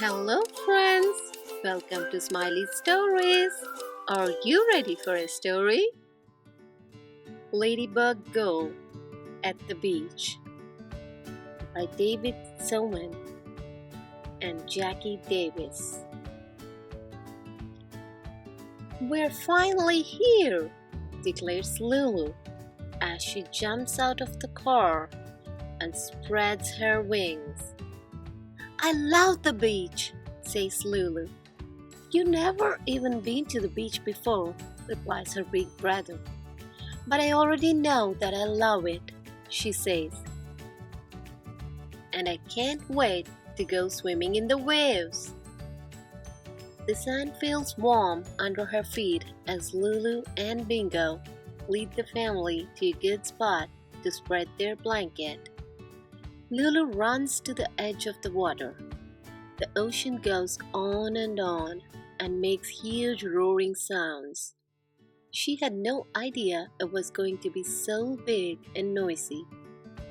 Hello, friends! Welcome to Smiley Stories. Are you ready for a story? Ladybug Go at the Beach by David Soman and Jackie Davis. We're finally here, declares Lulu as she jumps out of the car and spreads her wings. I love the beach, says Lulu. You never even been to the beach before, replies her big brother. But I already know that I love it, she says. And I can't wait to go swimming in the waves. The sand feels warm under her feet as Lulu and Bingo lead the family to a good spot to spread their blanket. Lulu runs to the edge of the water. The ocean goes on and makes huge roaring sounds. She had no idea it was going to be so big and noisy.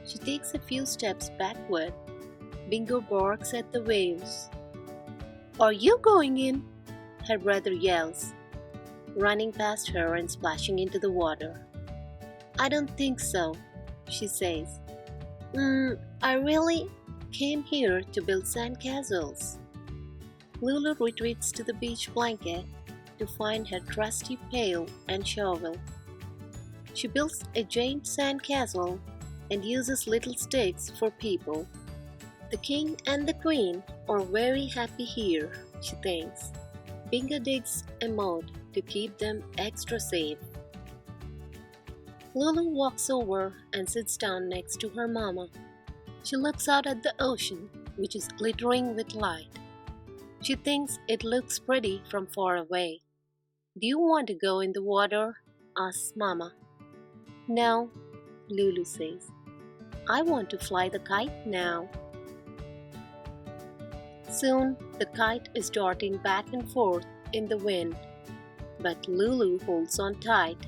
She takes a few steps backward. Bingo barks at the waves. Are you going in? Her brother yells, running past her and splashing into the water. I don't think so, she says. I really came here to build sandcastles. Lulu retreats to the beach blanket to find her trusty pail and shovel. She builds a giant sandcastle and uses little sticks for people. The king and the queen are very happy here, she thinks. Bingo digs a moat to keep them extra safe. Lulu walks over and sits down next to her mama. She looks out at the ocean, which is glittering with light. She thinks it looks pretty from far away. Do you want to go in the water? Asks Mama. No, Lulu says. I want to fly the kite now. Soon the kite is darting back and forth in the wind, but Lulu holds on tight.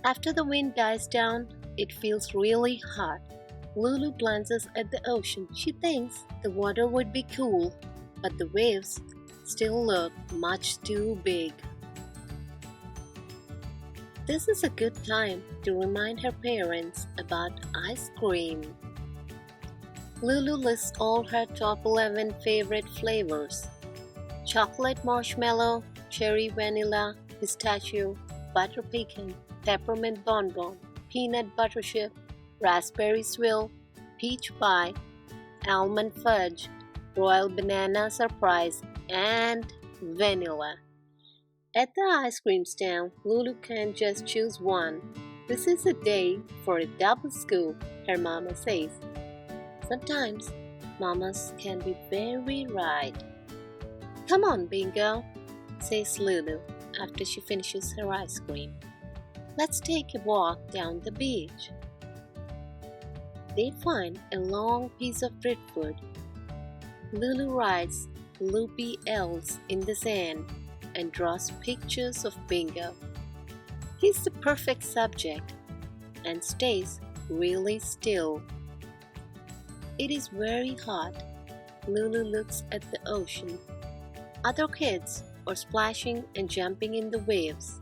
After the wind dies down, it feels really hot. Lulu glances at the ocean. She thinks the water would be cool, but the waves still look much too big. This is a good time to remind her parents about ice cream. Lulu lists all her top 11 favorite flavors: chocolate marshmallow, cherry vanilla, pistachio, butter pecan, peppermint bonbon, peanut butter chip, raspberry swirl, peach pie, almond fudge, royal banana surprise, and vanilla. At the ice cream stand, Lulu can't just choose one. This is a day for a double scoop, her mama says. Sometimes, mamas can be very right. Come on, Bingo, says Lulu after she finishes her ice cream. Let's take a walk down the beach. They find a long piece of driftwood. Lulu writes loopy L's in the sand and draws pictures of Bingo. He's the perfect subject and stays really still. It is very hot. Lulu looks at the ocean. Other kids are splashing and jumping in the waves.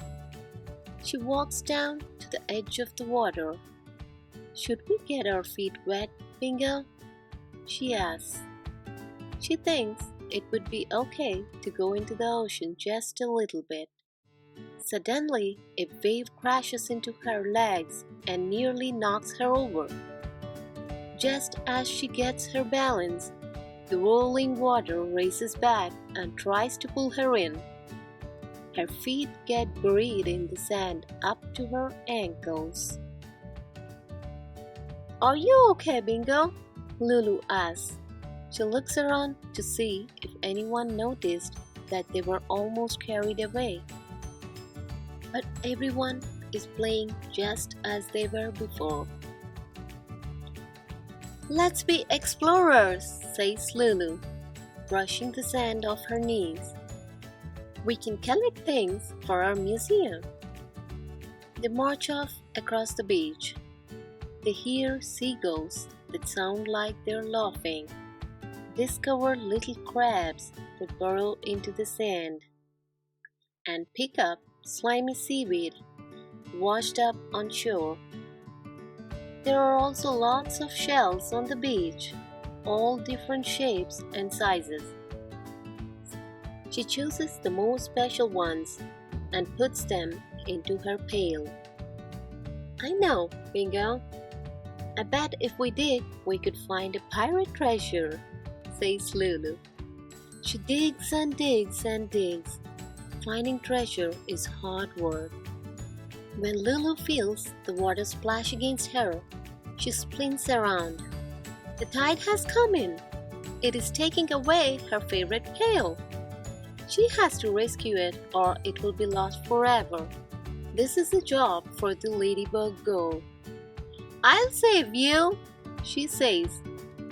She walks down to the edge of the water. Should we get our feet wet, Bingo? She asks. She thinks it would be okay to go into the ocean just a little bit. Suddenly, a wave crashes into her legs and nearly knocks her over. Just as she gets her balance, the rolling water races back and tries to pull her in. Her feet get buried in the sand up to her ankles. Are you okay, Bingo? Lulu asks. She looks around to see if anyone noticed that they were almost carried away. But everyone is playing just as they were before. Let's be explorers, says Lulu, brushing the sand off her knees. We can collect things for our museum. They march off across the beach. They hear seagulls that sound like they're laughing. discover little crabs that burrow into the sand, and pick up slimy seaweed washed up on shore. There are also lots of shells on the beach, all different shapes and sizes. She chooses the most special ones and puts them into her pail. I know, Bingo. I bet if we dig, we could find a pirate treasure, says Lulu. She digs and digs and digs. Finding treasure is hard work. When Lulu feels the water splash against her, she spins around. The tide has come in. It is taking away her favorite pail. She has to rescue it or it will be lost forever. This is a job for the Ladybug girl. I'll save you, she says,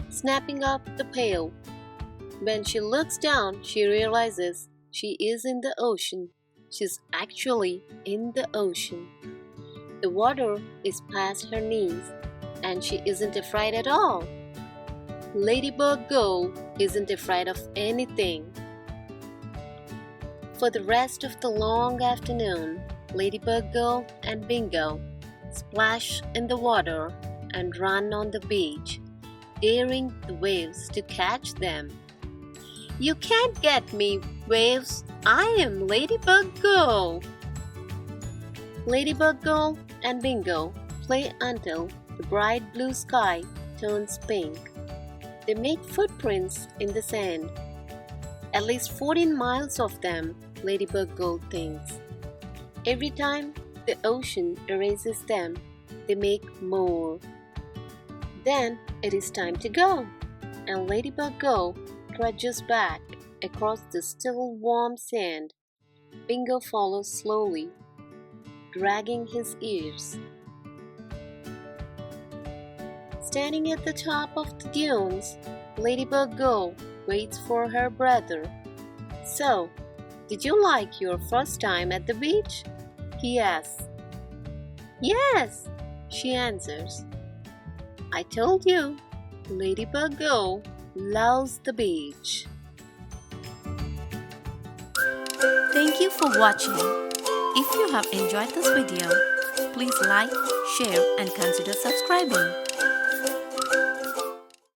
snapping up the pail. When she looks down, she realizes she is in the ocean. She's actually in the ocean. The water is past her knees, and she isn't afraid at all. Ladybug Girl isn't afraid of anything. For the rest of the long afternoon, Ladybug Girl and Bingo splash in the water and run on the beach, daring the waves to catch them. You can't get me, waves. I am Ladybug Girl. Ladybug Girl and Bingo play until the bright blue sky turns pink. They make footprints in the sand. At least 14 miles of them, Ladybug Girl thinks. Every time the ocean erases them, they make more. Then it is time to go, and Ladybug Girl trudges back across the still warm sand. Bingo follows slowly, dragging his ears. Standing at the top of the dunes, Ladybug Girl waits for her brother. So, did you like your first time at the beach? He asks. Yes, she answers. I told you, Ladybug Girl loves the beach. Thank you for watching. If you have enjoyed this video, please like, share and consider subscribing.